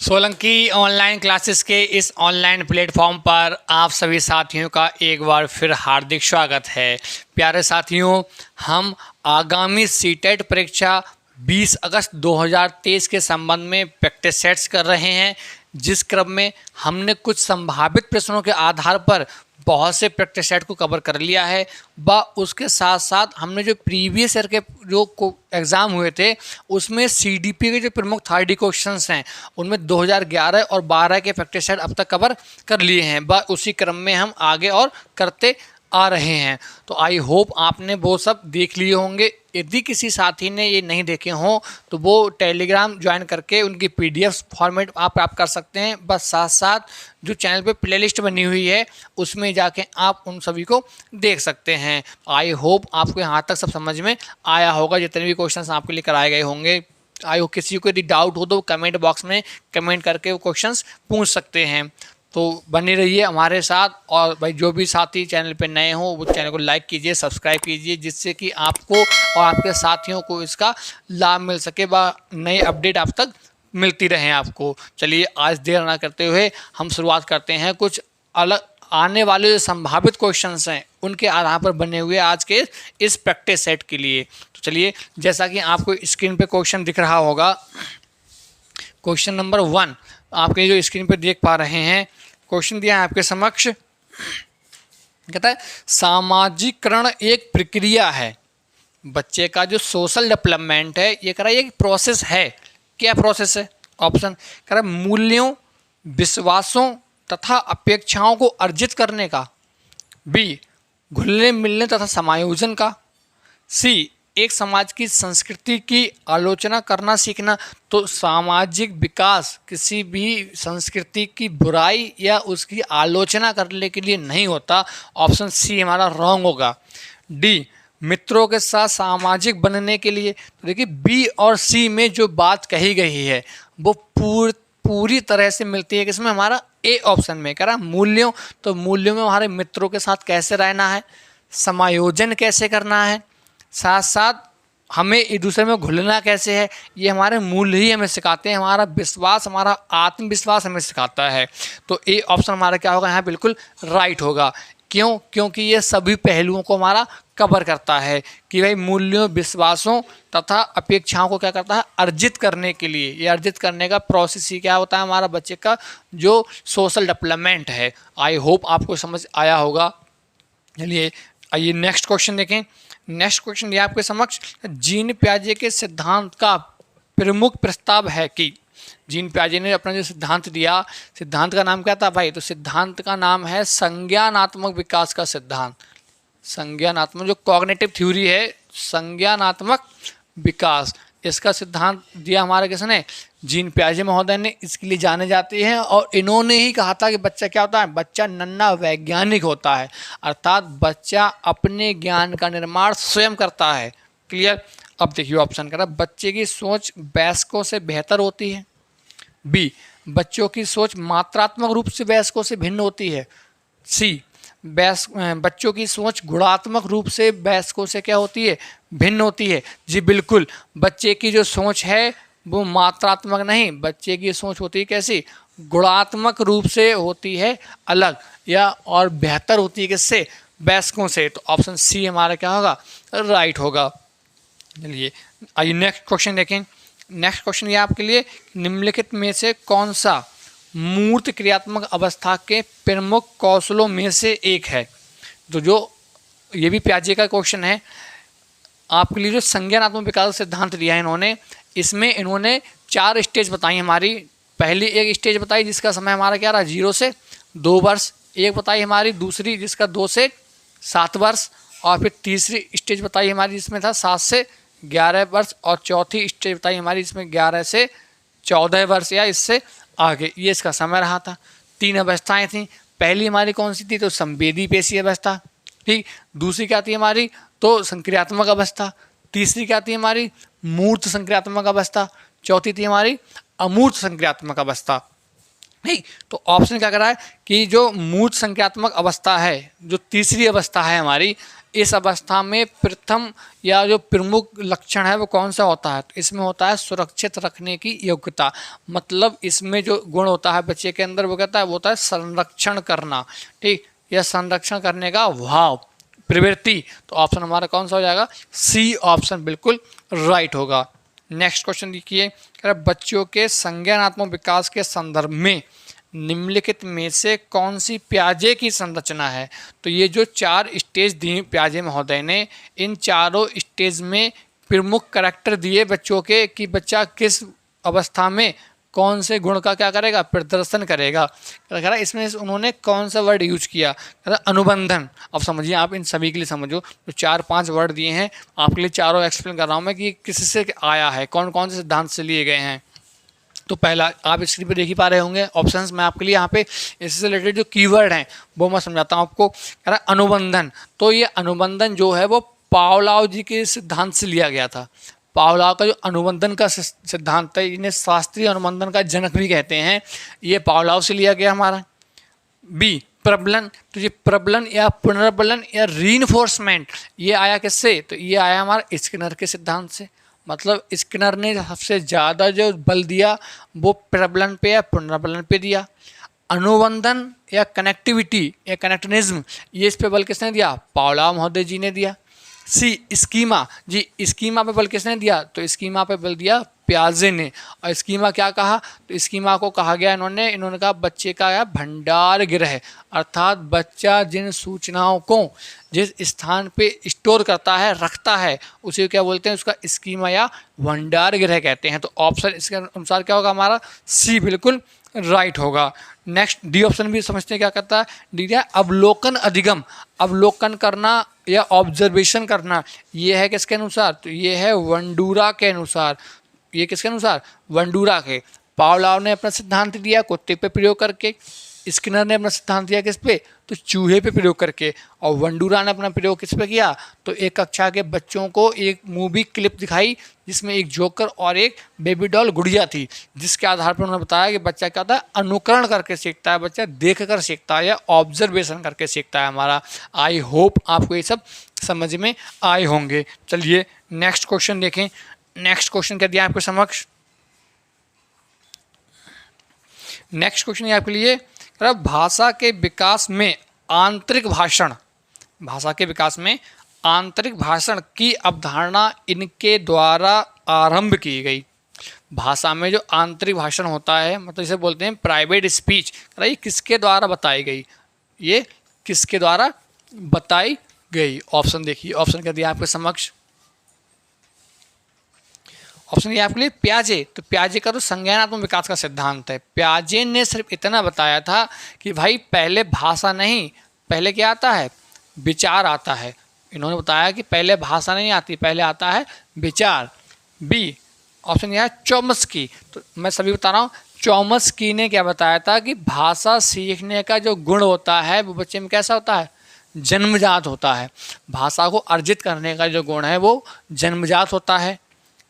Solanki online classes के इस online platform पर आप सभी साथियों का एक बार फिर हार्दिक स्वागत है। प्यारे साथियों, हम आगामी सीटेट परीक्षा 20 अगस्त 2023 के संबंध में प्रैक्टिस सेट्स कर रहे हैं, जिस क्रम में हमने कुछ संभावित प्रश्नों के आधार पर बहुत से प्रैक्टिस सेट को कवर कर लिया है। व उसके साथ साथ हमने जो प्रीवियस ईयर के जो एग्ज़ाम हुए थे उसमें सीडीपी के जो प्रमुख 30 क्वेश्चंस हैं उनमें 2011 और 12 के प्रैक्टिस सेट अब तक कवर कर लिए हैं। व उसी क्रम में हम आगे और करते आ रहे हैं। तो आई होप आपने वो सब देख लिए होंगे। यदि किसी साथी ने ये नहीं देखे हों तो वो टेलीग्राम ज्वाइन करके उनकी पीडीएफ फॉर्मेट आप प्राप्त कर सकते हैं। बस साथ साथ जो चैनल पे प्लेलिस्ट बनी हुई है उसमें जाके आप उन सभी को देख सकते हैं। आई होप आपको यहाँ तक सब समझ में आया होगा, जितने भी क्वेश्चंस आपके लिए कराए गए होंगे। आई होप किसी को यदि डाउट हो तो कमेंट बॉक्स में कमेंट करके वो क्वेश्चंस पूछ सकते हैं। तो बने रहिए हमारे साथ। और भाई जो भी साथी चैनल पे नए हो वो चैनल को लाइक कीजिए, सब्सक्राइब कीजिए, जिससे कि आपको और आपके साथियों को इसका लाभ मिल सके व नए अपडेट आप तक मिलती रहें आपको। चलिए आज देर ना करते हुए हम शुरुआत करते हैं कुछ अलग आने वाले जो संभावित क्वेश्चंस हैं उनके आधार पर बने हुए आज के इस प्रैक्टिस सेट के लिए। तो चलिए, जैसा कि आपको स्क्रीन पे क्वेश्चन दिख रहा होगा, क्वेश्चन नंबर 1 आपके जो स्क्रीन पर देख पा रहे हैं, क्वेश्चन दिया है आपके समक्ष। कहता है सामाजिकरण एक प्रक्रिया है। बच्चे का जो सोशल डेवलपमेंट है ये कह रहा है एक प्रोसेस है। क्या प्रोसेस है? ऑप्शन कह रहा है मूल्यों, विश्वासों तथा अपेक्षाओं को अर्जित करने का। बी, घुलने मिलने तथा समायोजन का। सी, एक समाज की संस्कृति की आलोचना करना सीखना। तो सामाजिक विकास किसी भी संस्कृति की बुराई या उसकी आलोचना करने के लिए नहीं होता। ऑप्शन सी हमारा रॉन्ग होगा। डी, मित्रों के साथ सामाजिक बनने के लिए। तो देखिए बी और सी में जो बात कही गई है वो पूरी तरह से मिलती है किसमें? हमारा ए ऑप्शन में। कह रहा मूल्यों, तो मूल्यों में हमारे मित्रों के साथ कैसे रहना है, समायोजन कैसे करना है, साथ साथ हमें एक दूसरे में घुलना कैसे है, ये हमारे मूल्य ही हमें सिखाते हैं। हमारा विश्वास, हमारा आत्मविश्वास हमें सिखाता है। तो ए ऑप्शन हमारा क्या होगा? यहाँ बिल्कुल राइट होगा। क्यों? क्योंकि ये सभी पहलुओं को हमारा कवर करता है कि भाई मूल्यों, विश्वासों तथा अपेक्षाओं को क्या करता है? अर्जित करने के लिए। ये अर्जित करने का प्रोसेस ही क्या होता है? हमारा बच्चे का जो सोशल डेवलपमेंट है। आई होप आपको समझ आया होगा। चलिए आइए नेक्स्ट क्वेश्चन देखें। नेक्स्ट क्वेश्चन ये आपके समक्ष जीन पियाजे के सिद्धांत का प्रमुख प्रस्ताव है कि। जीन पियाजे ने अपना जो सिद्धांत दिया, सिद्धांत का नाम क्या था भाई? तो सिद्धांत का नाम है संज्ञानात्मक विकास का सिद्धांत। संज्ञानात्मक जो कॉग्निटिव थ्योरी है, संज्ञानात्मक विकास, इसका सिद्धांत दिया हमारे किसने? जीन पियाजे महोदय ने। इसके लिए जाने जाते हैं और इन्होंने ही कहा था कि बच्चा क्या होता है? बच्चा नन्हा वैज्ञानिक होता है, अर्थात बच्चा अपने ज्ञान का निर्माण स्वयं करता है। क्लियर? अब देखिए ऑप्शन कह रहा है बच्चे की सोच वयस्कों से बेहतर होती है। बी, बच्चों की सोच मात्रात्मक रूप से वयस्कों से भिन्न होती है। सी, बच्चों की सोच गुणात्मक रूप से वयस्कों से क्या होती है? भिन्न होती है। जी बिल्कुल, बच्चे की जो सोच है वो मात्रात्मक नहीं, बच्चे की सोच होती है कैसी? गुणात्मक रूप से होती है अलग, या और बेहतर होती है किससे? वयस्कों से। तो ऑप्शन सी हमारा क्या होगा? राइट होगा। चलिए आइए नेक्स्ट क्वेश्चन देखें। नेक्स्ट क्वेश्चन ये आपके लिए निम्नलिखित में से कौन सा मूर्त क्रियात्मक अवस्था के प्रमुख कौशलों में से एक है? तो जो ये भी पियाजे का क्वेश्चन है आपके लिए। जो संज्ञानात्मक विकास सिद्धांत दिया है इन्होंने, इसमें इन्होंने 4 स्टेज बताई हमारी। पहली एक स्टेज बताई जिसका समय हमारा क्या रहा? 0 से 2 वर्ष। एक बताई हमारी दूसरी जिसका 2 से 7 वर्ष। और फिर तीसरी स्टेज बताई हमारी जिसमें था 7 से 11 वर्ष। और चौथी स्टेज बताई हमारी जिसमें 11 से 14 वर्ष या इससे आगे, ये इसका समय रहा था। 3 अवस्थाएं थीं। पहली हमारी कौन सी थी? तो संवेदी पेशी अवस्था। ठीक। दूसरी क्या थी हमारी? तो संक्रियात्मक अवस्था। तीसरी क्या थी हमारी? मूर्त संक्रियात्मक अवस्था। चौथी थी हमारी अमूर्त संक्रियात्मक अवस्था। नहीं, तो ऑप्शन क्या कर रहा है कि जो मूर्त संक्रियात्मक अवस्था है, जो तीसरी अवस्था है हमारी, इस अवस्था में प्रथम या जो प्रमुख लक्षण है वो कौन सा होता है? तो इसमें होता है सुरक्षित रखने की योग्यता। मतलब इसमें जो गुण होता है बच्चे के अंदर वो कहता है वो होता है संरक्षण करना, ठीक, या संरक्षण करने का भाव, प्रवृत्ति। तो ऑप्शन हमारा कौन सा हो जाएगा? सी ऑप्शन बिल्कुल राइट होगा। नेक्स्ट क्वेश्चन देखिए, बच्चों के संज्ञानात्मक विकास के संदर्भ में निम्नलिखित में से कौन सी पियाजे की संरचना है? तो ये जो 4 स्टेज दी पियाजे महोदय ने, इन चारों स्टेज में प्रमुख करैक्टर दिए बच्चों के कि बच्चा किस अवस्था में कौन से गुण का क्या करेगा? प्रदर्शन करेगा। इसमें उन्होंने कौन सा वर्ड यूज किया? अनुबंधन। अब समझिए, आप इन सभी के लिए समझो, तो 4-5 वर्ड दिए हैं आपके लिए, चारों एक्सप्लेन कर रहा हूँ मैं कि किससे आया है, कौन कौन से सिद्धांत से लिए गए हैं। तो पहला आप स्क्रीन पर देख ही पा रहे होंगे ऑप्शंस मैं आपके लिए यहाँ पे इससे रिलेटेड जो कीवर्ड हैं वो मैं समझाता हूँ आपको। अनुबंधन, तो ये अनुबंधन जो है वो पावलोव जी के सिद्धांत से लिया गया था। पावलोव का जो अनुबंधन का सिद्धांत है, इन्हें शास्त्रीय अनुबंधन का जनक भी कहते हैं, ये पावलोव से लिया गया हमारा। बी, प्रबलन, तो ये प्रबलन या पुनर्बलन या रीइंफोर्समेंट ये आया किससे? तो ये आया हमारा स्किनर के सिद्धांत से। मतलब स्किनर ने सबसे ज़्यादा जो बल दिया वो प्रबलन पे या पुनर्बलन पे दिया। अनुबंधन या कनेक्टिविटी या कनेक्टनिज्म, ये इस पे बल किसने दिया? पावलोव महोदय जी ने दिया। सी, स्कीमा, जी स्कीमा पे बल किसने दिया? तो स्कीमा पे बल दिया पियाजे ने। और स्कीमा क्या कहा? तो स्कीमा को कहा गया इन्होंने कहा बच्चे का या भंडार गृह, अर्थात बच्चा जिन सूचनाओं को जिस स्थान पे स्टोर करता है, रखता है, उसे क्या बोलते हैं? उसका स्कीमा या भंडार गृह कहते हैं। तो ऑप्शन इसके अनुसार क्या होगा हमारा? सी बिल्कुल राइट होगा। नेक्स्ट डी ऑप्शन भी समझते हैं क्या करता है? डी है अवलोकन अधिगम। अवलोकन करना या ऑब्जर्वेशन करना, ये है किसके अनुसार? तो ये है वंडूरा के अनुसार। ये किसके अनुसार? वंडूरा के। पावलोव ने अपना सिद्धांत दिया कुत्ते पे प्रयोग करके, स्किनर ने अपना सिद्धांत दिया किस पे? तो चूहे पे प्रयोग करके, और वंडूरा ने अपना प्रयोग किस पे किया? तो एक कक्षा के बच्चों को एक मूवी क्लिप दिखाई जिसमें एक जोकर और एक बेबी डॉल गुड़िया थी, जिसके आधार पर उन्होंने बताया कि बच्चा क्या होता है? अनुकरण करके सीखता है, बच्चा देख कर सीखता है या ऑब्जर्वेशन करके सीखता है हमारा। आई होप आपको ये सब समझ में आए होंगे। चलिए नेक्स्ट क्वेश्चन देखें। नेक्स्ट क्वेश्चन क्या दिया आपके समक्ष? नेक्स्ट क्वेश्चन आपके लिए, भाषा के विकास में आंतरिक भाषण, भाषा के विकास में आंतरिक भाषण की अवधारणा इनके द्वारा आरंभ की गई। भाषा में जो आंतरिक भाषण होता है, मतलब इसे बोलते हैं प्राइवेट स्पीच, ये किसके द्वारा बताई गई? ये किसके द्वारा बताई गई? ऑप्शन देखिए, ऑप्शन क्या दिया आपके समक्ष? ऑप्शन ये आपके लिए पियाजे। तो पियाजे का तो संज्ञानात्मक विकास का सिद्धांत है। पियाजे ने सिर्फ इतना बताया था कि भाई पहले भाषा नहीं, पहले क्या आता है? विचार आता है। इन्होंने बताया कि पहले भाषा नहीं आती, पहले आता है विचार। बी ऑप्शन यह है चॉम्स्की। तो मैं सभी बता रहा हूँ, चॉम्स्की ने क्या बताया था कि भाषा सीखने का जो गुण होता है वो बच्चे में कैसा होता है? जन्मजात होता है। भाषा को अर्जित करने का जो गुण है वो जन्मजात होता है।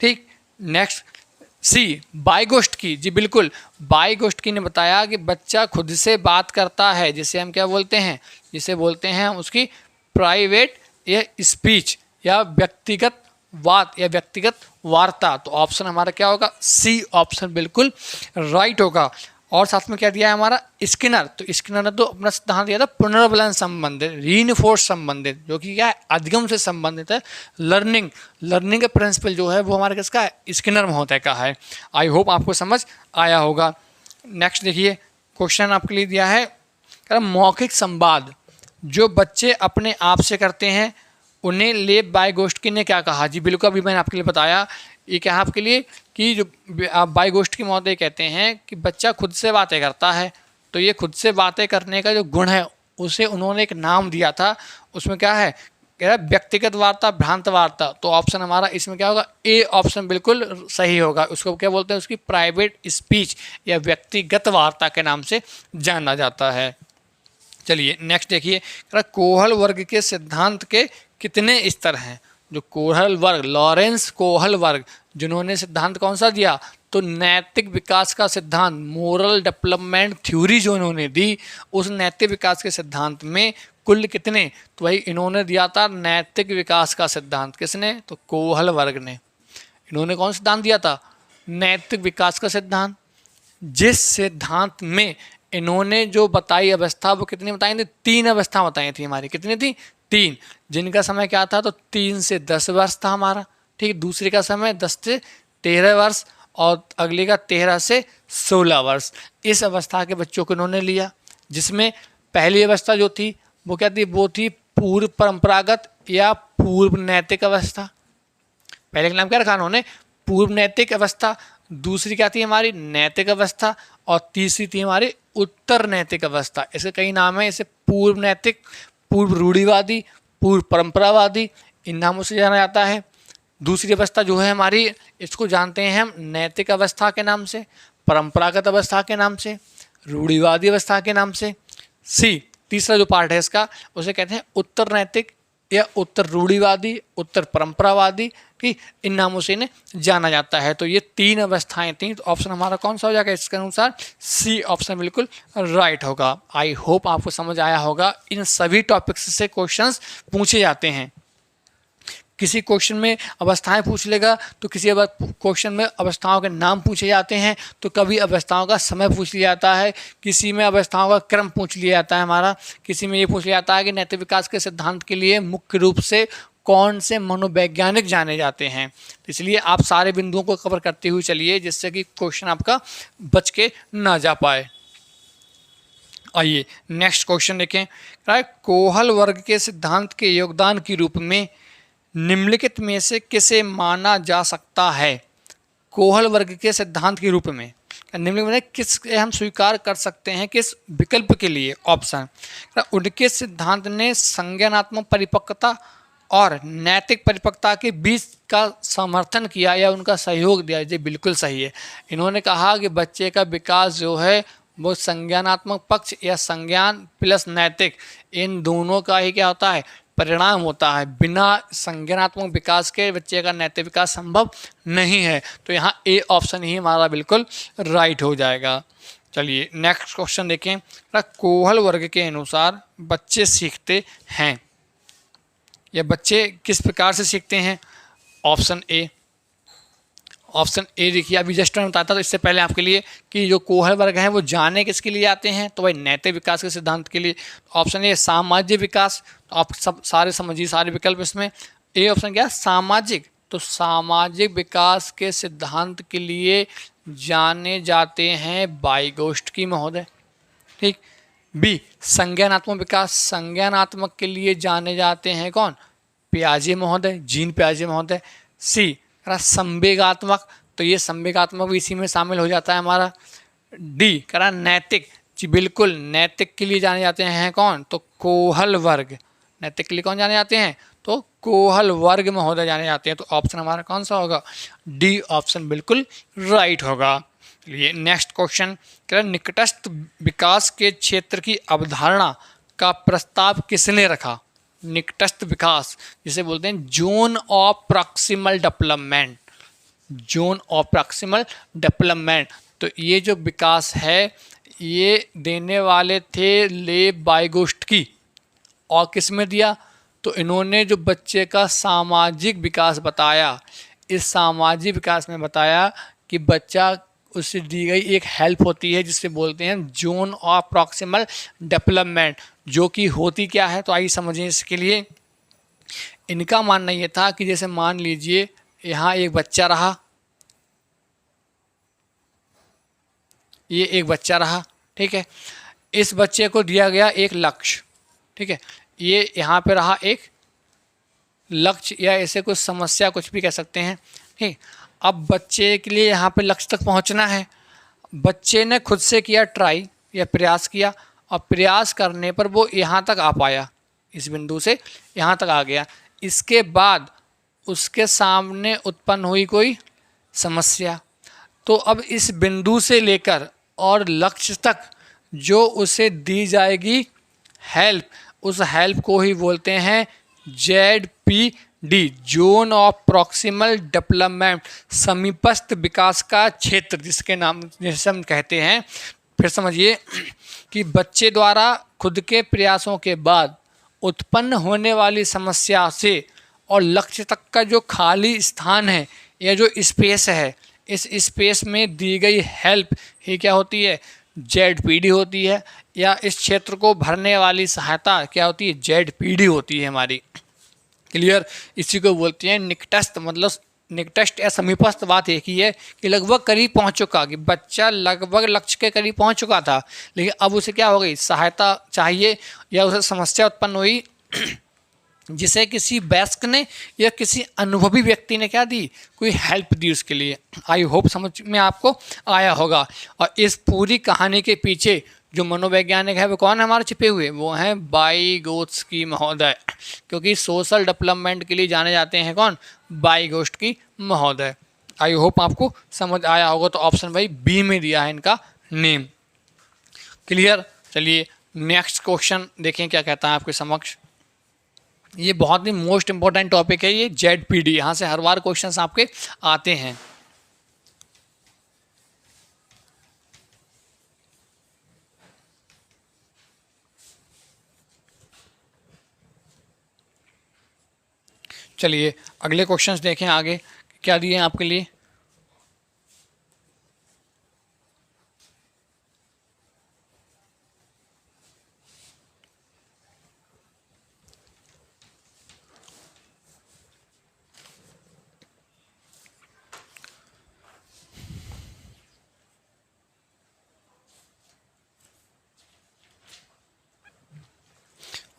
ठीक। नेक्स्ट सी वाइगोस्टकी, जी बिल्कुल, वाइगोस्टकी ने बताया कि बच्चा खुद से बात करता है, जिसे हम क्या बोलते हैं? जिसे बोलते हैं हम उसकी प्राइवेट या स्पीच या व्यक्तिगत बात या व्यक्तिगत वार्ता। तो ऑप्शन हमारा क्या होगा? सी ऑप्शन बिल्कुल राइट होगा। और साथ में क्या दिया है हमारा? स्किनर। तो स्किनर ने तो अपना सिद्धांत दिया था पुनर्बलन संबंधित, रीइंफोर्स संबंधित, जो कि क्या है? अधिगम से संबंधित है। लर्निंग का प्रिंसिपल जो है वो हमारे किसका है? स्किनर महोदय का है। आई होप आपको समझ आया होगा। नेक्स्ट देखिए, क्वेश्चन आपके लिए दिया है, मौखिक संवाद जो बच्चे अपने आप से करते हैं उन्हें लेव वाइगोस्टकी ने क्या कहा? जी बिल्कुल, अभी मैंने आपके लिए बताया। ये क्या है आपके लिए कि जो वाइगोस्टकी महोदय कहते हैं कि बच्चा खुद से बातें करता है, तो ये खुद से बातें करने का जो गुण है उसे उन्होंने एक नाम दिया था। उसमें क्या है? कह रहा व्यक्तिगत वार्ता, भ्रांत वार्ता। तो ऑप्शन हमारा इसमें क्या होगा? ए ऑप्शन बिल्कुल सही होगा। उसको क्या बोलते हैं? उसकी प्राइवेट स्पीच या व्यक्तिगत वार्ता के नाम से जाना जाता है। चलिए नेक्स्ट देखिए, कोहल वर्ग के सिद्धांत के कितने स्तर हैं? जो कोहल वर्ग, लॉरेंस कोहल वर्ग, जिन्होंने सिद्धांत कौन सा दिया? तो नैतिक विकास का सिद्धांत, मोरल डेवलपमेंट थ्योरी जो उन्होंने दी, उस नैतिक विकास के सिद्धांत में कुल कितने, तो भाई इन्होंने दिया था नैतिक विकास का सिद्धांत। किसने, तो कोहल वर्ग ने। इन्होंने कौन सिद्धांत दिया था, नैतिक विकास का सिद्धांत। जिस सिद्धांत में इन्होंने जो बताई अवस्था वो कितनी बताई थी, 3 अवस्था बताई थी हमारी। कितनी थी, 3, जिनका समय क्या था, तो 3 से 10 वर्ष था हमारा। ठीक, दूसरे का समय 10 से 13 वर्ष और अगले का 13 से 16 वर्ष। इस अवस्था के बच्चों को इन्होंने लिया, जिसमें पहली अवस्था जो थी वो क्या थी, वो थी पूर्व परंपरागत या पूर्व नैतिक अवस्था। पहले का नाम क्या रखा उन्होंने, पूर्व नैतिक अवस्था। दूसरी क्या थी हमारी, नैतिक अवस्था। और तीसरी थी हमारी उत्तर नैतिक अवस्था। इसके कई नाम है, इसे पूर्व नैतिक, पूर्व रूढ़िवादी, पूर्व परंपरावादी, इन नामों से जाना जाता है। दूसरी अवस्था जो है हमारी, इसको जानते हैं हम नैतिक अवस्था के नाम से, परंपरागत अवस्था के नाम से, रूढ़िवादी अवस्था के नाम से। सी, तीसरा जो पार्ट है इसका, उसे कहते हैं उत्तर नैतिक या उत्तर रूढ़िवादी, उत्तर परंपरावादी, कि इन नामों से इन्हें जाना जाता है। तो ये 3 अवस्थाएं थी। तो ऑप्शन हमारा कौन सा हो जाएगा इसके अनुसार, सी ऑप्शन बिल्कुल राइट होगा। आई होप आपको समझ आया होगा। इन सभी टॉपिक्स से क्वेश्चंस पूछे जाते हैं। किसी क्वेश्चन में अवस्थाएं पूछ लेगा, तो किसी क्वेश्चन में अवस्थाओं के नाम पूछे जाते हैं, तो कभी अवस्थाओं का समय पूछ लिया जाता है, किसी में अवस्थाओं का क्रम पूछ लिया जाता है हमारा, किसी में ये पूछ लिया जाता है कि नैतिक विकास के सिद्धांत के लिए मुख्य रूप से कौन से मनोवैज्ञानिक जाने जाते हैं। तो इसलिए आप सारे बिंदुओं को कवर करते हुए चलिए, जिससे कि क्वेश्चन आपका बच के ना जा पाए। आइए नेक्स्ट क्वेश्चन देखें। कोहल वर्ग के सिद्धांत के योगदान के रूप में निम्नलिखित में से किसे माना जा सकता है। कोहल वर्ग के सिद्धांत के रूप में निम्नलिखित में किस हम स्वीकार कर सकते हैं, किस विकल्प के लिए। ऑप्शन, उनके सिद्धांत ने संज्ञानात्मक परिपक्वता और नैतिक परिपक्वता के बीच का समर्थन किया या उनका सहयोग दिया। ये बिल्कुल सही है। इन्होंने कहा कि बच्चे का विकास जो है वो संज्ञानात्मक पक्ष या संज्ञान प्लस नैतिक, इन दोनों का ही क्या होता है, परिणाम होता है। बिना संज्ञानात्मक विकास के बच्चे का नैतिक विकास संभव नहीं है। तो यहाँ ए ऑप्शन ही हमारा बिल्कुल राइट हो जाएगा। चलिए नेक्स्ट क्वेश्चन देखें। कोहल वर्ग के अनुसार बच्चे सीखते हैं, या बच्चे किस प्रकार से सीखते हैं। ऑप्शन ए, ऑप्शन ए देखिए, अभी जस्ट मैंने बताया था तो इससे पहले आपके लिए कि जो कोहल वर्ग हैं वो जाने किसके लिए आते हैं, तो भाई नैतिक विकास के सिद्धांत के लिए। ऑप्शन ए सामाजिक विकास, तो आप सब सारे समझिए सारे विकल्प इसमें। ए ऑप्शन क्या, सामाजिक, तो सामाजिक विकास के सिद्धांत के लिए जाने जाते हैं वाइगोत्स्की महोदय। ठीक। बी, संज्ञानात्मक विकास, संज्ञानात्मक के लिए जाने जाते हैं कौन, पियाजे महोदय, जीन पियाजे महोदय। सी, संवेगात्मक, तो ये संवेगात्मक भी इसी में शामिल हो जाता है हमारा। डी करा नैतिक, जी बिल्कुल नैतिक के लिए जाने जाते हैं कौन, तो कोहल वर्ग। नैतिक के लिए कौन जाने जाते हैं, तो कोहल वर्ग महोदय जाने जाते हैं। तो ऑप्शन हमारा कौन सा होगा, डी ऑप्शन बिल्कुल राइट होगा। चलिए नेक्स्ट क्वेश्चन, निकटस्थ विकास के क्षेत्र की अवधारणा का प्रस्ताव किसने रखा। निकटस्थ विकास जिसे बोलते हैं zone of proximal development, zone of proximal development. तो ये जो विकास है ये देने वाले थे लेव वाइगोत्स्की। और किस में दिया, तो इन्होंने जो बच्चे का सामाजिक विकास बताया, इस सामाजिक विकास में बताया कि बच्चा उससे दी गई एक हेल्प होती है जिससे बोलते हैं जोन ऑफ प्रॉक्सिमल डेवलपमेंट, जो कि होती क्या है। तो आइए समझें इसके लिए। इनका मानना ये था कि जैसे मान लीजिए यहाँ एक बच्चा रहा, ये एक बच्चा रहा, ठीक है। इस बच्चे को दिया गया एक लक्ष्य, ठीक है। ये यहाँ पे रहा एक लक्ष्य या ऐसे कुछ समस्या, कुछ भी कह सकते हैं, ठीक। अब बच्चे के लिए यहाँ पे लक्ष्य तक पहुँचना है। बच्चे ने खुद से किया ट्राई या प्रयास किया, और प्रयास करने पर वो यहाँ तक आ पाया, इस बिंदु से यहाँ तक आ गया। इसके बाद उसके सामने उत्पन्न हुई कोई समस्या, तो अब इस बिंदु से लेकर और लक्ष्य तक जो उसे दी जाएगी हेल्प, उस हेल्प को ही बोलते हैं ZPD, zone of proximal development, समीपस्थ विकास का क्षेत्र, जिसके नाम जैसे हम कहते हैं। फिर समझिए कि बच्चे द्वारा खुद के प्रयासों के बाद उत्पन्न होने वाली समस्या से और लक्ष्य तक का जो खाली स्थान है या जो स्पेस है, इस स्पेस में दी गई हेल्प ही क्या होती है, ZPD होती है, या इस क्षेत्र को भरने वाली सहायता क्या होती है, ZPD होती है हमारी। क्लियर। इसी को बोलते हैं निकटस्थ, मतलब निकटस्थ या समीपस्थ बात एक ही है कि लगभग करीब पहुंच चुका, कि बच्चा लगभग लक्ष्य के करीब पहुंच चुका था, लेकिन अब उसे क्या हो गई, सहायता चाहिए या उसे समस्या उत्पन्न हुई जिसे किसी वयस्क ने या किसी अनुभवी व्यक्ति ने क्या दी, कोई हेल्प दी उसके लिए। आई होप समझ में आपको आया होगा। और इस पूरी कहानी के पीछे जो मनोवैज्ञानिक है वो कौन है हमारे छिपे हुए, वो हैं वाइगोत्स्की महोदय, क्योंकि सोशल डेवलपमेंट के लिए जाने जाते हैं कौन, वाइगोत्स्की महोदय। आई होप आपको समझ आया होगा। तो ऑप्शन भाई बी में दिया है इनका नेम। क्लियर। चलिए नेक्स्ट क्वेश्चन देखें क्या कहता है आपके समक्ष। ये बहुत ही मोस्ट इंपॉर्टेंट टॉपिक है ये, ZPD, यहाँ से हर बार क्वेश्चंस आपके आते हैं। चलिए अगले क्वेश्चंस देखें आगे क्या दिए हैं आपके लिए।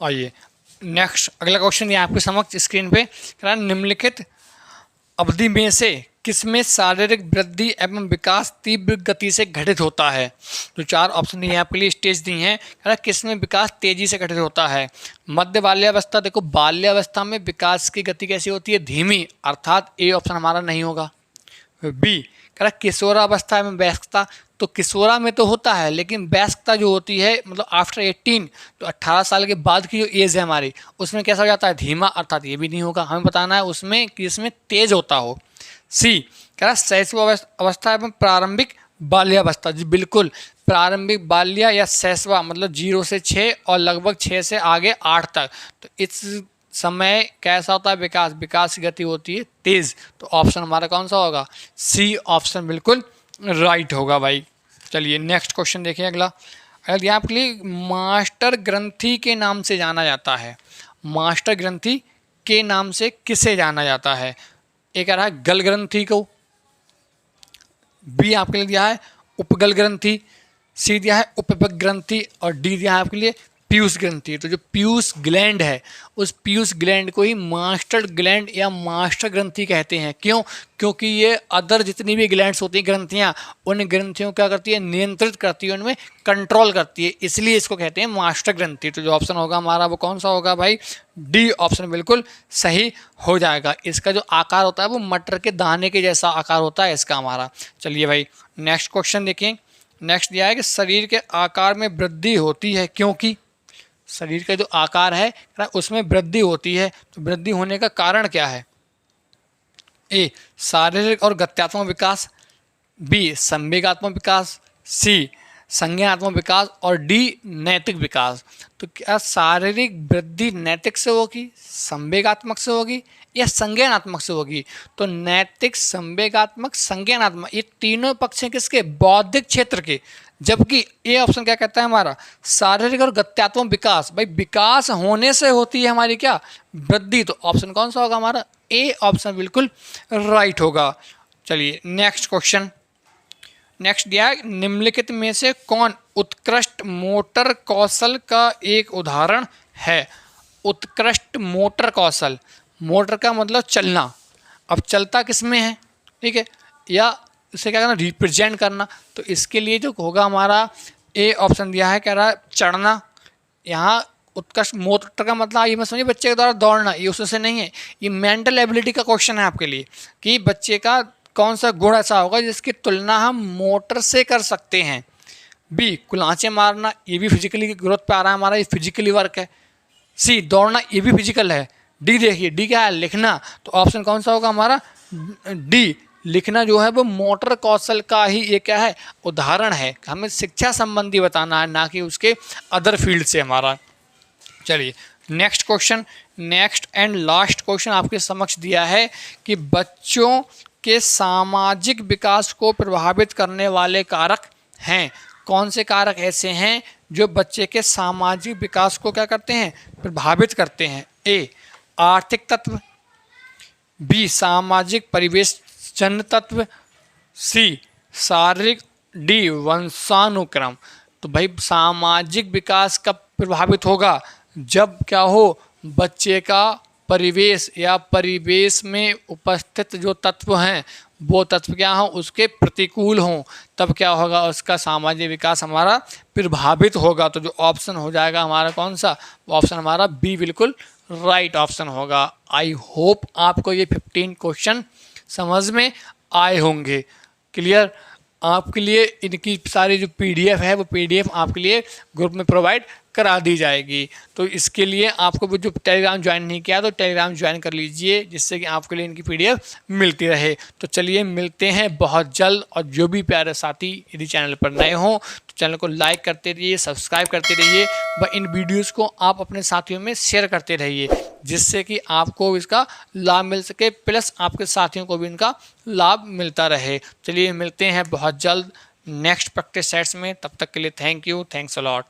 आइए नेक्स्ट अगला क्वेश्चन ये आपके समक्ष स्क्रीन पे, निम्नलिखित अवधि में से किसमें शारीरिक वृद्धि एवं विकास तीव्र गति से घटित होता है। जो चार ऑप्शन ये आपके लिए स्टेज दी हैं, किसमें विकास तेजी से घटित होता है। मध्य बाल्यावस्था, देखो बाल्यावस्था में विकास की गति कैसी होती है, धीमी, अर्थात ए ऑप्शन हमारा नहीं होगा। बी किशोरावस्था में वयस्कता, तो किशोरा में तो होता है लेकिन वयस्कता जो होती है मतलब आफ्टर 18, तो 18 साल के बाद की जो एज है हमारी, उसमें कैसा हो जाता है, धीमा, अर्थात ये भी नहीं होगा। हमें बताना है उसमें कि इसमें तेज होता हो। सी शैशव अवस्था एवं प्रारंभिक बाल्यावस्था, जी बिल्कुल, प्रारंभिक बाल्या या शैशवा मतलब 0 से 6 और लगभग 6 से आगे 8 तक, तो इस समय कैसा होता है विकास, विकास की गति होती है तेज। तो ऑप्शन हमारा कौन सा होगा, सी ऑप्शन बिल्कुल राइट होगा भाई। चलिए नेक्स्ट क्वेश्चन देखिए अगला। अगर यहाँ पे मास्टर ग्रंथि के नाम से जाना जाता है, मास्टर ग्रंथि के नाम से किसे जाना जाता है। एक आ रहा है गल ग्रंथि को, बी आपके लिए दिया है उपगल ग्रंथि, सी दिया है उपपक ग्रंथि, और डी दिया है आपके लिए पीयूष ग्रंथि। तो जो पीयूष ग्लैंड है उस पीयूष ग्लैंड को ही मास्टर ग्लैंड या मास्टर ग्रंथि कहते हैं। क्यों, क्योंकि ये अदर जितनी भी ग्लैंड्स होती हैं ग्रंथियाँ, उन ग्रंथियों क्या करती है, नियंत्रित करती है, उनमें कंट्रोल करती है, इसलिए इसको कहते हैं मास्टर ग्रंथि। तो जो ऑप्शन होगा हमारा वो कौन सा होगा भाई, डी ऑप्शन बिल्कुल सही हो जाएगा। इसका जो आकार होता है वो मटर के दाने के जैसा आकार होता है इसका हमारा। चलिए भाई नेक्स्ट क्वेश्चन देखिए। नेक्स्ट दिया है कि शरीर के आकार में वृद्धि होती है क्योंकि, शरीर का जो आकार है उसमें वृद्धि होती है, तो वृद्धि होने का कारण क्या है। ए शारीरिक और गत्यात्मक विकास, बी संवेगात्मक विकास, सी संज्ञानात्मक विकास, और डी नैतिक विकास। तो क्या शारीरिक वृद्धि नैतिक से होगी, संवेगात्मक से होगी या संज्ञानात्मक से होगी। तो नैतिक, संवेगात्मक, संज्ञानात्मक, ये तीनों पक्ष हैं किसके, बौद्धिक क्षेत्र के। जबकि ए ऑप्शन क्या कहता है हमारा, शारीरिक और गत्यात्मक विकास। भाई विकास होने से होती है हमारी क्या, वृद्धि। तो ऑप्शन कौन सा होगा हमारा, ए ऑप्शन बिल्कुल राइट होगा। चलिए नेक्स्ट क्वेश्चन। नेक्स्ट दिया है निम्नलिखित में से कौन उत्कृष्ट मोटर कौशल का एक उदाहरण है। उत्कृष्ट मोटर कौशल, मोटर का मतलब चलना, अब चलता किस में है, ठीक है, या इसे क्या करना, रिप्रेजेंट करना। तो इसके लिए जो होगा हमारा ए ऑप्शन दिया है, कह रहा है चढ़ना। यहाँ उत्कृष्ट मोटर का मतलब ये मत समझिए बच्चे के द्वारा दौड़ना, ये उससे नहीं है, ये मेंटल एबिलिटी का क्वेश्चन है आपके लिए कि बच्चे का कौन सा गुण ऐसा होगा जिसकी तुलना हम मोटर से कर सकते हैं। बी कुलांचे मारना, ये भी फिजिकली ग्रोथ पे आ रहा है हमारा, ये फिजिकली वर्क है। सी दौड़ना, ये भी फिजिकल है। डी देखिए, डी क्या है, लिखना। तो ऑप्शन कौन सा होगा हमारा, डी लिखना जो है वो मोटर कौशल का ही ये क्या है, उदाहरण है। हमें शिक्षा संबंधी बताना है, ना कि उसके अदर फील्ड से हमारा। चलिए next question, next and last question आपके समक्ष दिया है कि बच्चों के सामाजिक विकास को प्रभावित करने वाले कारक हैं। कौन से कारक ऐसे हैं जो बच्चे के सामाजिक विकास को क्या करते हैं, प्रभावित करते हैं? ए, आर्थिक तत्व, बी, सामाजिक परिवेश जन्य तत्व, सी, शारीरिक, डी, वंशानुक्रम। तो भाई सामाजिक विकास कब प्रभावित होगा? जब क्या हो, बच्चे का परिवेश या परिवेश में उपस्थित जो तत्व हैं वो तत्व क्या हो, उसके प्रतिकूल हों, तब क्या होगा, उसका सामाजिक विकास हमारा प्रभावित होगा। तो जो ऑप्शन हो जाएगा हमारा कौन सा, ऑप्शन हमारा बी बिल्कुल राइट ऑप्शन होगा। आई होप आपको ये 15 क्वेश्चन समझ में आए होंगे। क्लियर? आपके लिए इनकी सारी जो पीडीएफ है वो पीडीएफ आपके लिए ग्रुप में प्रोवाइड करा दी जाएगी। तो इसके लिए आपको जो टेलीग्राम ज्वाइन नहीं किया तो टेलीग्राम ज्वाइन कर लीजिए, जिससे कि आपके लिए इनकी पीडीएफ मिलती रहे। तो चलिए मिलते हैं बहुत जल्द। और जो भी प्यारे साथी यदि चैनल पर नए हों तो चैनल को लाइक करते रहिए, सब्सक्राइब करते रहिए व इन वीडियोज़ को आप अपने साथियों में शेयर करते रहिए, जिससे कि आपको इसका लाभ मिल सके, प्लस आपके साथियों को भी इनका लाभ मिलता रहे। चलिए मिलते हैं बहुत जल्द नेक्स्ट प्रैक्टिस सेट्स में। तब तक के लिए thank you, thanks a lot.